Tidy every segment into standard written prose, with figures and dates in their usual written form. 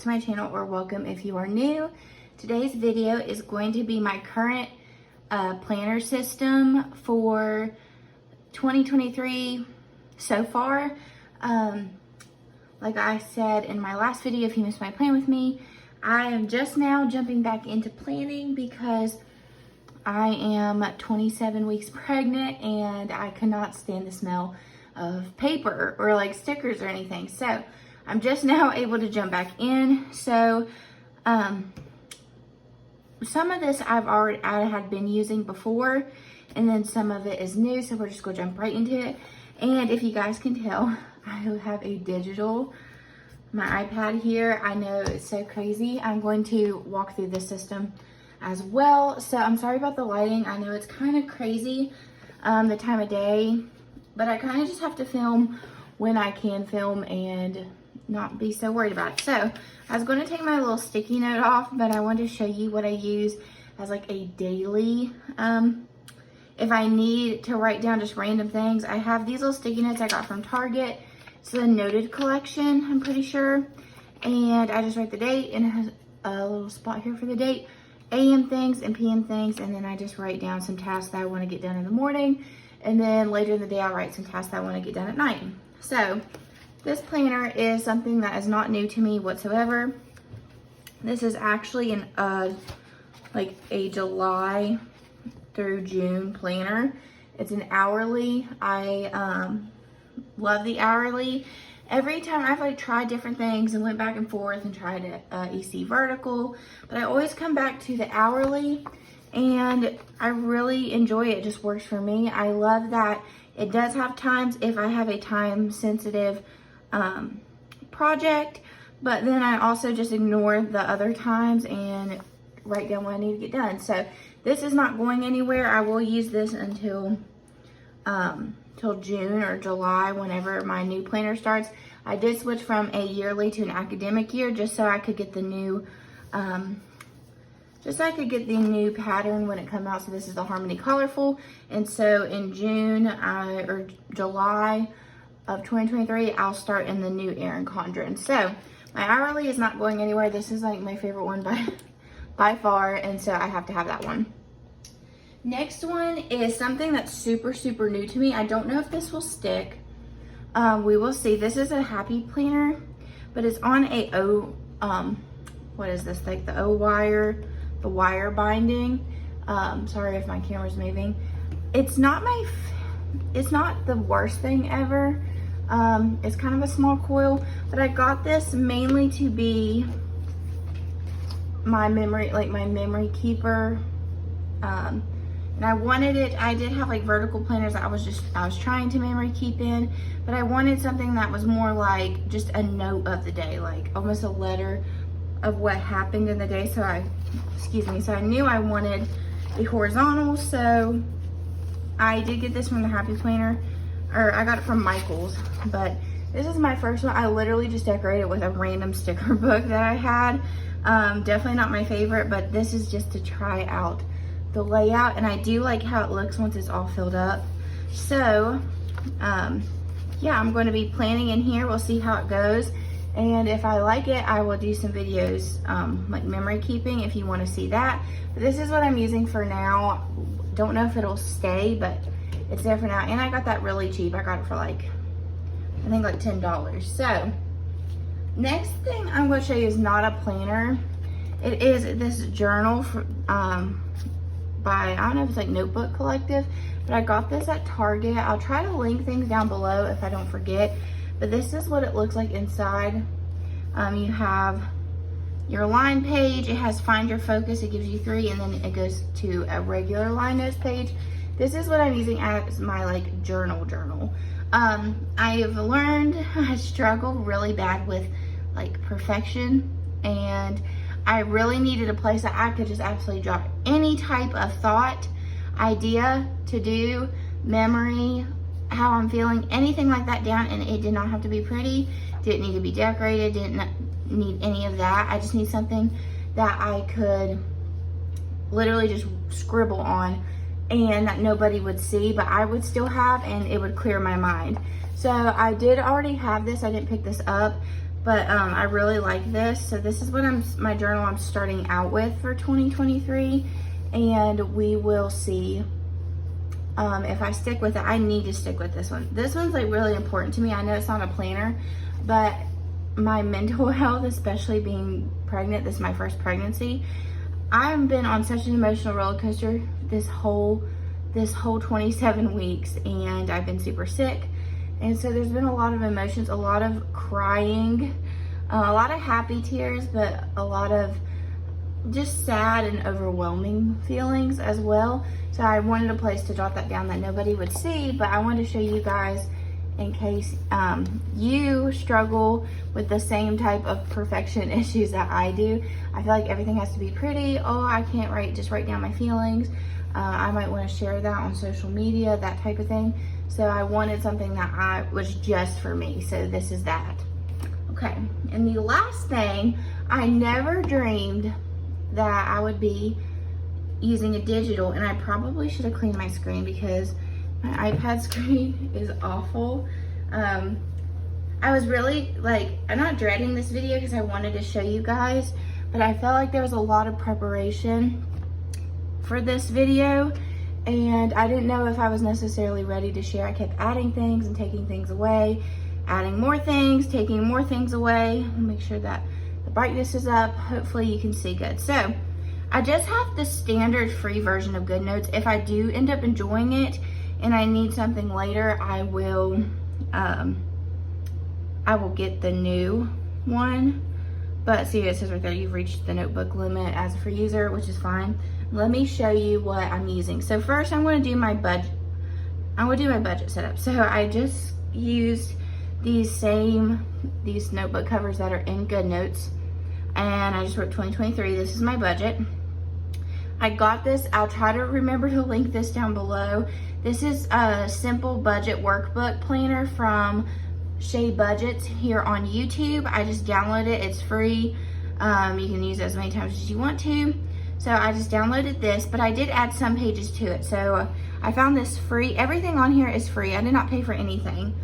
to my channel, or welcome if you are new. Today's video is going to be my current planner system for 2023 so far. Like I said in my last video, if you missed my plan with me, I am just now jumping back into planning because I am 27 weeks pregnant and I cannot stand the smell of paper or like stickers or anything. So I'm just now able to jump back in. So some of this I had been using before, and then some of it is new, so we're just gonna jump right into it. And if you guys can tell, I have a digital, my iPad here. I know it's so crazy. I'm going to walk through this system as well. So I'm sorry about the lighting. I know it's kind of crazy, the time of day, but I kind of just have to film when I can film and not be so worried about it. So I was going to take my little sticky note off, but I wanted to show you what I use as like a daily, if I need to write down just random things. I have these little sticky notes I got from Target. It's the Noted collection, I'm pretty sure. And I just write the date, and it has a little spot here for the date, AM things and PM things, and then I just write down some tasks that I want to get done in the morning, and then later in the day I'll write some tasks that I want to get done at night. So this planner is something that is not new to me whatsoever. This is actually like a July through June planner. It's an hourly. I love the hourly. Every time I've like tried different things and went back and forth and tried EC vertical, but I always come back to the hourly, and I really enjoy it. It just works for me. I love that it does have times if I have a time sensitive project, but then I also just ignore the other times and write down what I need to get done. So this is not going anywhere. I will use this until till June or July, whenever my new planner starts. I did switch from a yearly to an academic year just so I could get the new pattern when it comes out. So this is the Harmony Colorful, and so in June or July of 2023 I'll start in the new Erin Condren. So my hourly is not going anywhere. This is like my favorite one by far, and so I have to have that one. Next one is something that's super new to me. I don't know if this will stick. We will see. This is a Happy Planner, but it's on a what is this, like the wire, the wire binding. Sorry if my camera's moving. It's not the worst thing ever. It's kind of a small coil, but I got this mainly to be my memory keeper. And I wanted it, I did have like vertical planners that I was trying to memory keep in, but I wanted something that was more like just a note of the day, like almost a letter of what happened in the day. So I knew I wanted a horizontal, so I did get this from the Happy Planner, or I got it from Michael's, but this is my first one. I literally just decorated with a random sticker book that I had. Definitely not my favorite, but this is just to try out the layout, and I do like how it looks once it's all filled up. So yeah, I'm going to be planning in here. We'll see how it goes, and if I like it, I will do some videos like memory keeping if you want to see that. But this is what I'm using for now. Don't know if it'll stay, but it's there for now. And I got that really cheap. I got it for like, I think like $10. So next thing I'm going to show you is not a planner. It is this journal for, by, I don't know if it's like Notebook Collective, but I got this at Target. I'll try to link things down below if I don't forget, but this is what it looks like inside. You have your line page. It has Find Your Focus. It gives you 3, and then it goes to a regular line notes page. This is what I'm using as my like journal. I have learned I struggle really bad with like perfection, and I really needed a place that I could just absolutely drop any type of thought, idea, to do, memory, how I'm feeling, anything like that down, and it did not have to be pretty, didn't need to be decorated, didn't need any of that. I just need something that I could literally just scribble on and that nobody would see, but I would still have, and it would clear my mind. So I did already have this. I didn't pick this up, but I really like this. So this is what my journal I'm starting out with for 2023, and we will see if I stick with it. I need to stick with this one. This one's like really important to me. I know it's not a planner, but my mental health, especially being pregnant, this is my first pregnancy. I've been on such an emotional roller coaster this whole 27 weeks, and I've been super sick. And so there's been a lot of emotions, a lot of crying, a lot of happy tears, but a lot of just sad and overwhelming feelings as well. So I wanted a place to jot that down that nobody would see, but I wanted to show you guys in case you struggle with the same type of perfection issues that I do. I feel like everything has to be pretty. Oh, I can't just write down my feelings. I might want to share that on social media, that type of thing. So I wanted something that was just for me. So this is that. Okay, and the last thing, I never dreamed that I would be using a digital, and I probably should have cleaned my screen because my iPad screen is awful. I was really I'm not dreading this video because I wanted to show you guys, but I felt like there was a lot of preparation for this video, and I didn't know if I was necessarily ready to share. I kept adding things and taking things away, adding more things, taking more things away. I'll make sure that the brightness is up. Hopefully you can see good. So I just have the standard free version of GoodNotes. If I do end up enjoying it and I need something later, I will get the new one. But see, it says right there, you've reached the notebook limit as a free user, which is fine. Let me show you what I'm using. So first I'm going to do my budget. I'm going to do my budget setup. So I just used these notebook covers that are in GoodNotes, and I just wrote 2023. This is my budget. I got this. I'll try to remember to link this down below. This is a simple budget workbook planner from Shea Budgets here on YouTube. I just downloaded it. It's free. You can use it as many times as you want to. So I just downloaded this, but I did add some pages to it. So I found this free. Everything on here is free. I did not pay for anything.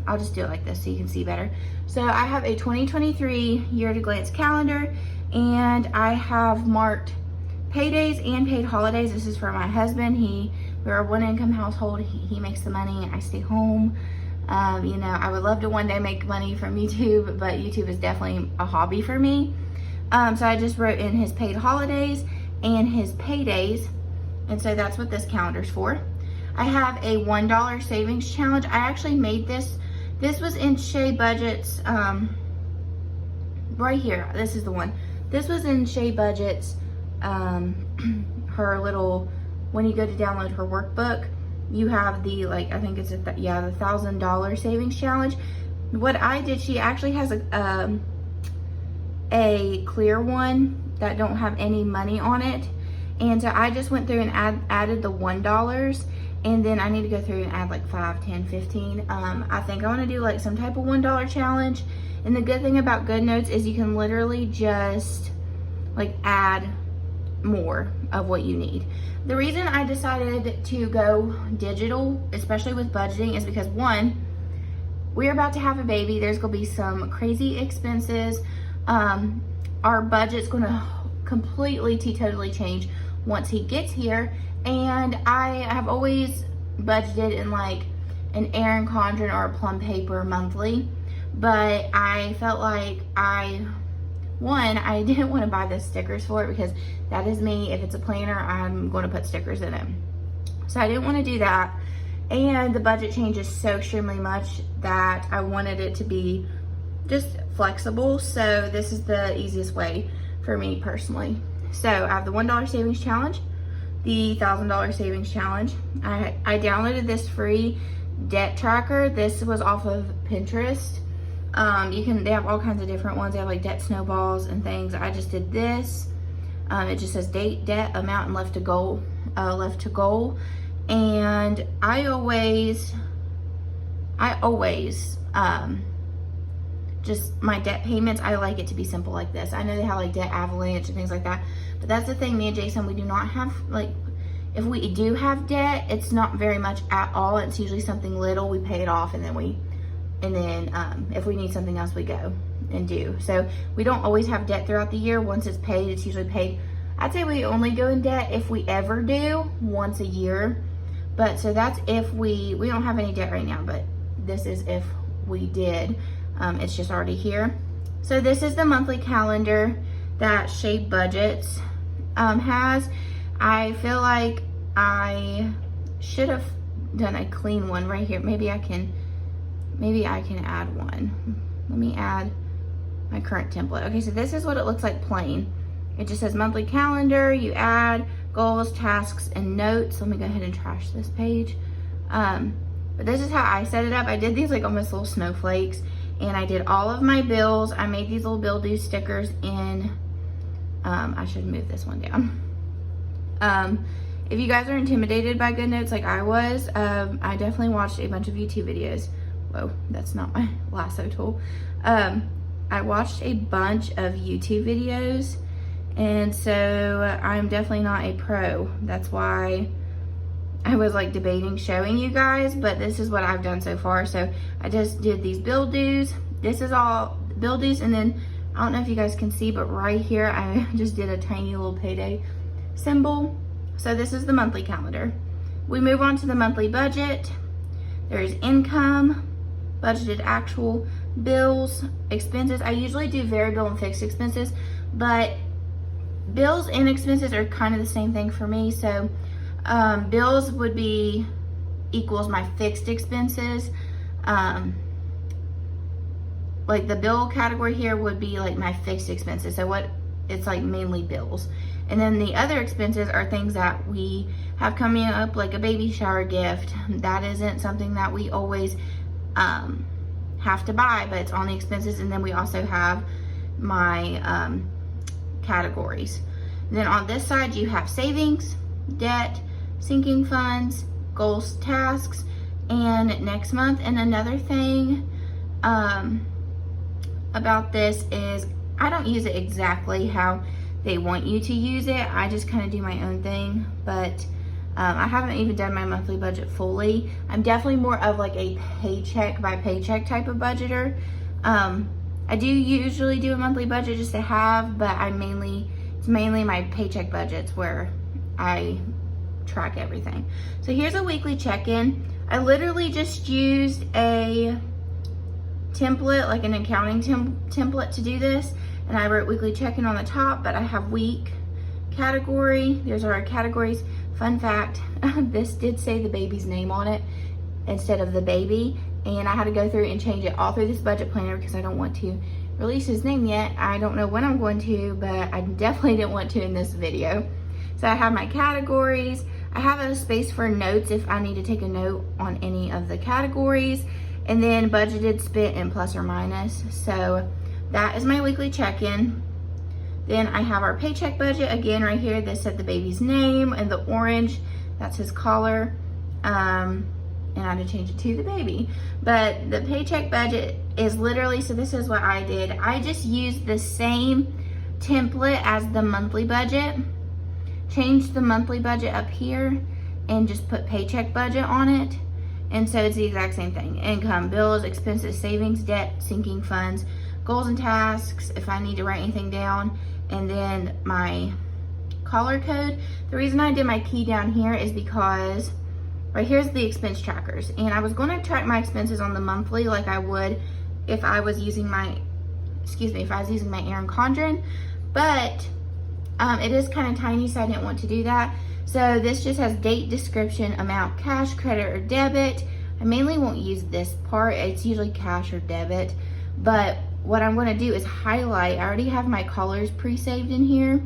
I'll just do it like this so you can see better. So I have a 2023 year at a glance calendar, and I have marked paydays and paid holidays. This is for my husband. We're a one income household. He makes the money. I stay home. You know, I would love to one day make money from YouTube, but YouTube is definitely a hobby for me. So I just wrote in his paid holidays and his paydays. And so that's what this calendar's for. I have a $1 savings challenge. I actually made this. This was in Shea Budgets, right here. This is the one. This was in Shea Budgets, her little, when you go to download her workbook, you have the, I think it's the $1,000 savings challenge. What I did, she actually has a clear one that don't have any money on it. And so I just went through and added the $1. And then I need to go through and add 5, 10, 15. I think I want to do some type of $1 challenge. And the good thing about GoodNotes is you can literally just add more of what you need. The reason I decided to go digital, especially with budgeting, is because one, we're about to have a baby. There's gonna be some crazy expenses. Our budget's gonna completely, totally change once he gets here. And I have always budgeted in an Erin Condren or a Plum Paper monthly, but I felt like I didn't want to buy the stickers for it because that is me. If it's a planner, I'm going to put stickers in it. So I didn't want to do that. And the budget changes so extremely much that I wanted it to be just flexible. So this is the easiest way for me personally. So I have the $1 savings challenge, the $1,000 savings challenge. I downloaded this free debt tracker. This was off of Pinterest. They have all kinds of different ones. They have debt snowballs and things. I just did this. It just says date, debt, amount, and left to goal. And I always just my debt payments, I like it to be simple like this. I know they have debt avalanche and things like that, but that's the thing, me and Jason, we do not have, if we do have debt, it's not very much at all. It's usually something little, we pay it off, and then we And then if we need something else, we go and do. So we don't always have debt throughout the year. Once it's paid, it's usually paid. I'd say we only go in debt if we ever do, once a year. But so that's if we don't have any debt right now, but this is if we did. It's just already here. So this is the monthly calendar that Shade Budgets has. I feel like I should have done a clean one right here. Maybe I can add one. Let me add my current template. Okay, so this is what it looks like plain. It just says monthly calendar. You add goals, tasks, and notes. Let me go ahead and trash this page. But this is how I set it up. I did these like almost little snowflakes, and I did all of my bills. I made these little bill due stickers in, I should move this one down. If you guys are intimidated by GoodNotes like I was, I definitely watched a bunch of YouTube videos. Whoa, that's not my lasso tool. I watched a bunch of YouTube videos, and so I'm definitely not a pro. That's why I was like debating showing you guys, but this is what I've done so far. So I just did these bill dues. This is all bill dues, and then I don't know if you guys can see, but right here I just did a tiny little payday symbol. So this is the monthly calendar. We move on to the monthly budget. There's income, budgeted actual, bills, expenses. I usually do variable and fixed expenses, but bills and expenses are kind of the same thing for me. So bills would be equals my fixed expenses. Like the bill category here would be like my fixed expenses. So what it's like mainly bills. And then the other expenses are things that we have coming up, like a baby shower gift. That isn't something that we always have to buy, but it's on the expenses. And then we also have my categories. And then on this side, you have savings, debt, sinking funds, goals, tasks, and next month. And another thing about this is I don't use it exactly how they want you to use it. I just kind of do my own thing, but I haven't even done my monthly budget fully. I'm definitely more of like a paycheck by paycheck type of budgeter. I do usually do a monthly budget just to have, but it's mainly my paycheck budgets where I track everything. So here's a weekly check-in. I literally just used a template, like an accounting template to do this. And I wrote weekly check-in on the top, but I have week category. There's our categories. Fun fact, this did say the baby's name on it instead of the baby. And I had to go through and change it all through this budget planner because I don't want to release his name yet. I don't know when I'm going to, but I definitely didn't want to in this video. So I have my categories. I have a space for notes if I need to take a note on any of the categories. And then budgeted, spent, and plus or minus. So that is my weekly check-in. Then I have our paycheck budget. Again, right here, this said the baby's name, and the orange, that's his collar. And I had to change it to the baby. But the paycheck budget is literally, so this is what I did. I just used the same template as the monthly budget. Changed the monthly budget up here and just put paycheck budget on it. And so it's the exact same thing. Income, bills, expenses, savings, debt, sinking funds, goals and tasks, if I need to write anything down, and then my color code. The reason I did my key down here is because right here's the expense trackers, and I was going to track my expenses on the monthly like I would if I was using my, Erin Condren, but it is kind of tiny, so I didn't want to do that. So this just has date, description, amount, cash, credit, or debit. I mainly won't use this part. It's usually cash or debit, but what I'm going to do is highlight. I already have my colors pre-saved in here.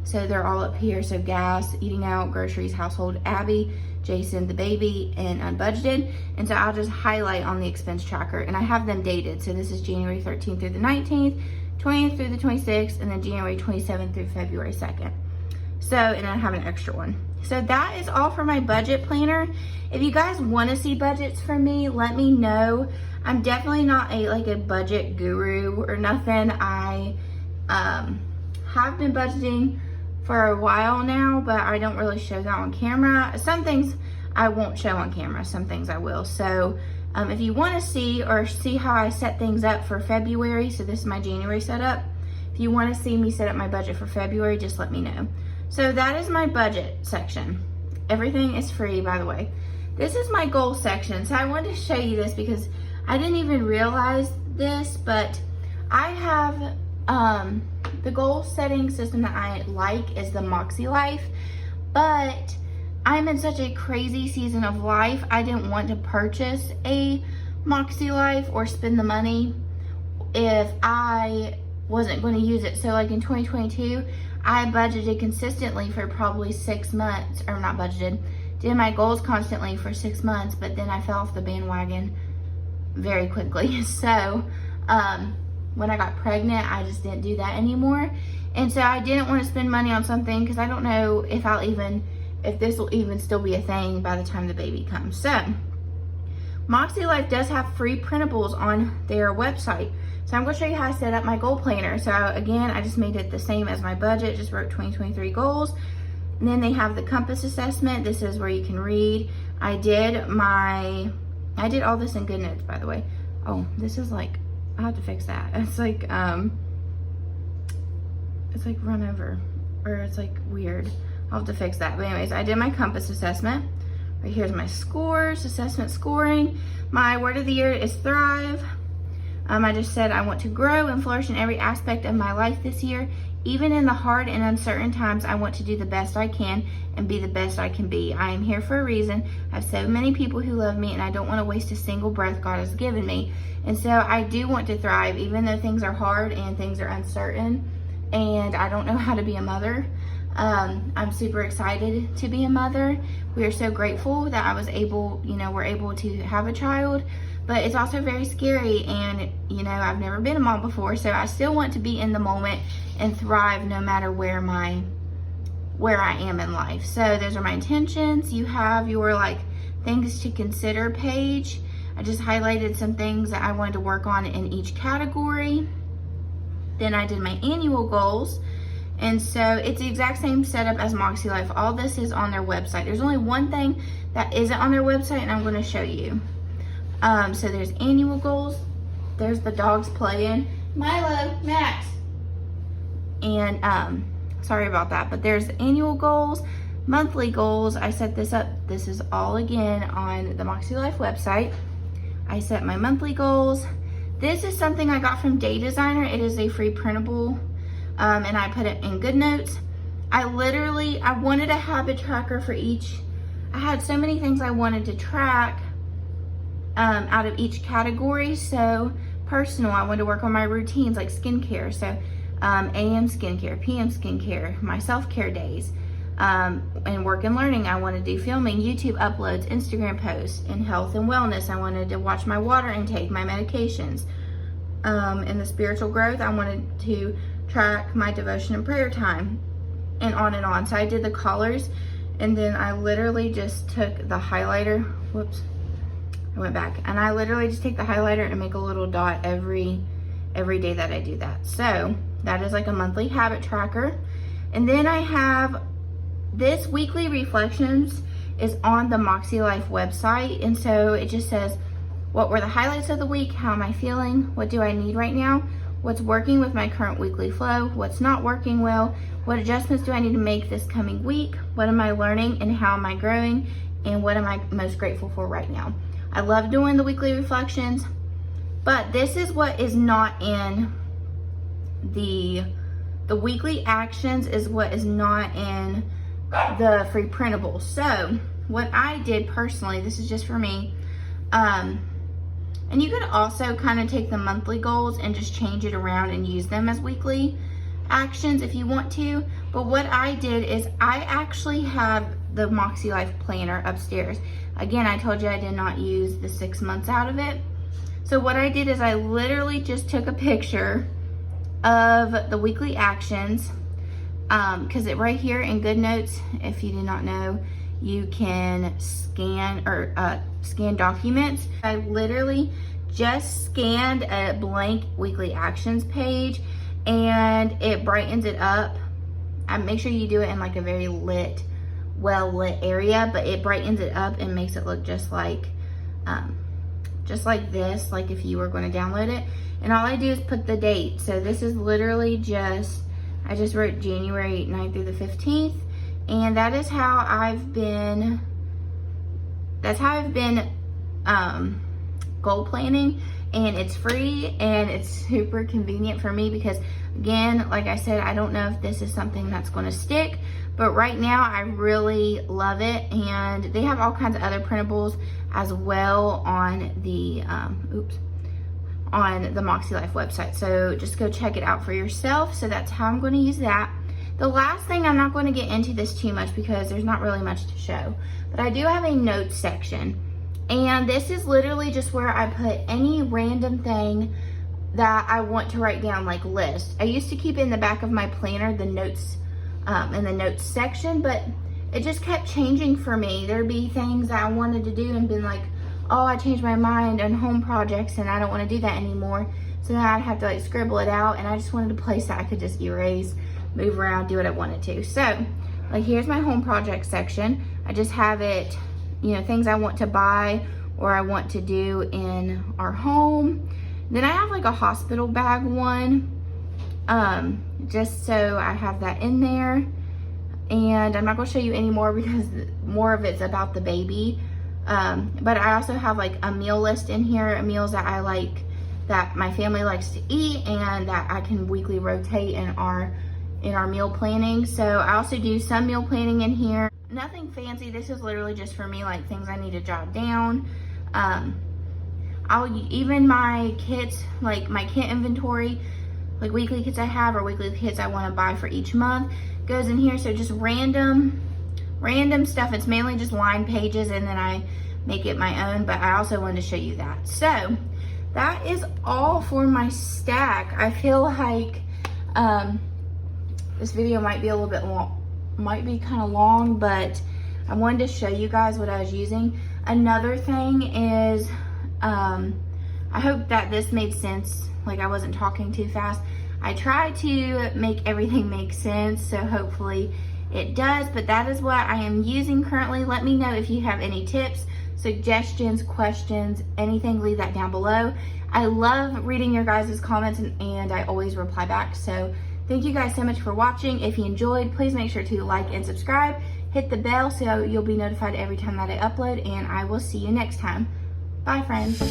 So they're all up here. So gas, eating out, groceries, household, Abby, Jason, the baby, and unbudgeted. And so I'll just highlight on the expense tracker. And I have them dated. So this is January 13th through the 19th, 20th through the 26th, and then January 27th through February 2nd. So, and I have an extra one. So that is all for my budget planner. If you guys want to see budgets from me, let me know. I'm definitely not a budget guru or nothing. I have been budgeting for a while now, but I don't really show that on camera. Some things I won't show on camera, some things I will. So If you want to see how I set things up for February, so this is my January setup. If you want to see me set up my budget for February, just let me know. So that is my budget section. Everything is free, by the way. This is my goal section. So I wanted to show you this because I didn't even realize this, but I have the goal setting system that I like is the MakseLife, but I'm in such a crazy season of life. I didn't want to purchase a MakseLife or spend the money if I wasn't going to use it. So like in 2022, I budgeted consistently for probably 6 months, or not budgeted, did my goals constantly for 6 months, but then I fell off the bandwagon very quickly. So when I got pregnant, I just didn't do that anymore. And so I didn't want to spend money on something because I don't know if this will even still be a thing by the time the baby comes. So MakseLife does have free printables on their website. So I'm going to show you how I set up my goal planner. So again, I just made it the same as my budget, just wrote 2023 goals. And then they have the compass assessment. This is where you can read. I did all this in GoodNotes, by the way. Oh, this is like, I have to fix that. It's like run over, or it's like weird. I'll have to fix that. But anyways, I did my compass assessment. Right here's my scores, assessment scoring. My word of the year is thrive. I just said I want to grow and flourish in every aspect of my life this year. Even in the hard and uncertain times, I want to do the best I can and be the best I can be. I am here for a reason. I have so many people who love me, and I don't want to waste a single breath God has given me. And so I do want to thrive, even though things are hard and things are uncertain, and I don't know how to be a mother. I'm super excited to be a mother. We are so grateful that I was able, we're able to have a child. But it's also very scary, and I've never been a mom before, so I still want to be in the moment and thrive no matter where I am in life. So those are my intentions. You have your things to consider page. I just highlighted some things that I wanted to work on in each category. Then I did my annual goals. And so it's the exact same setup as MakseLife. All this is on their website. There's only one thing that isn't on their website, and I'm going to show you. So there's annual goals. There's the dogs playing. Milo, Max. And sorry about that, but there's annual goals, monthly goals. I set this up. This is all again on the MakseLife website. I set my monthly goals. This is something I got from Day Designer. It is a free printable, and I put it in GoodNotes. I wanted a habit tracker for each. I had so many things I wanted to track out of each category. So personal, I wanted to work on my routines like skincare. So AM skincare, PM skincare, my self-care days. And work and learning, I wanted to do filming, YouTube uploads, Instagram posts. In health and wellness, I wanted to watch my water intake, my medications. In the spiritual growth, I wanted to track my devotion and prayer time, and on and on. So I did the colors, and then I literally just took the highlighter. Whoops. I went back, and I literally just take the highlighter and make a little dot every day that I do that. So that is like a monthly habit tracker. And then I have this weekly reflections is on the MakseLife website. And so it just says, what were the highlights of the week? How am I feeling? What do I need right now? What's working with my current weekly flow? What's not working well? What adjustments do I need to make this coming week? What am I learning and how am I growing? And what am I most grateful for right now? I love doing the weekly reflections, but this is what is not in the weekly actions is what is not in the free printable. So what I did personally, this is just for me, and you could also kind of take the monthly goals and just change it around and use them as weekly actions if you want to. But what I did is I actually have the MakseLife planner upstairs. Again, I told you I did not use the 6 months out of it. So what I did is I literally just took a picture of the weekly actions, because it right here in GoodNotes, if you did not know, you can scan documents. I literally just scanned a blank weekly actions page, and it brightens it up. Make sure you do it in like a very well lit area, but it brightens it up and makes it look just like just like this, like if you were going to download it. And all I do is put the date. So this is literally just, I just wrote January 9th through the 15th. And that is how I've been, goal planning. And it's free and it's super convenient for me because, again, like I said, I don't know if this is something that's going to stick, but right now I really love it. And they have all kinds of other printables as well on the on the MakseLife website, so just go check it out for yourself. So that's how I'm going to use that. The last thing, I'm not going to get into this too much because there's not really much to show, but I do have a notes section. And this is literally just where I put any random thing that I want to write down, like list. I used to keep in the back of my planner the notes in the notes section, but it just kept changing for me. There'd be things that I wanted to do and been like, oh, I changed my mind on home projects and I don't want to do that anymore. So then I'd have to like scribble it out, and I just wanted a place that I could just erase, move around, do what I wanted to. So like here's my home project section. I just have it, you know, things I want to buy or I want to do in our home. Then I have like a hospital bag one, just so I have that in there. And I'm not gonna show you any more because more of it's about the baby. But I also have like a meal list in here, meals that I like, that my family likes to eat and that I can weekly rotate in our meal planning. So I also do some meal planning in here. Nothing fancy. This is literally just for me, like things I need to jot down. Even my kits, like my kit inventory, like weekly kits I have or weekly kits I want to buy for each month goes in here. So just random stuff. It's mainly just line pages and then I make it my own, but I also wanted to show you that. So that is all for my stack. I feel like this video might be a little bit long, might be kind of long, but I wanted to show you guys what I was using. Another thing is, I hope that this made sense, like I wasn't talking too fast. I try to make everything make sense, so hopefully it does, but that is what I am using currently. Let me know if you have any tips, suggestions, questions, anything, leave that down below. I love reading your guys' comments and I always reply back. So thank you guys so much for watching. If you enjoyed, please make sure to like and subscribe. Hit the bell so you'll be notified every time that I upload, and I will see you next time. Bye, friends.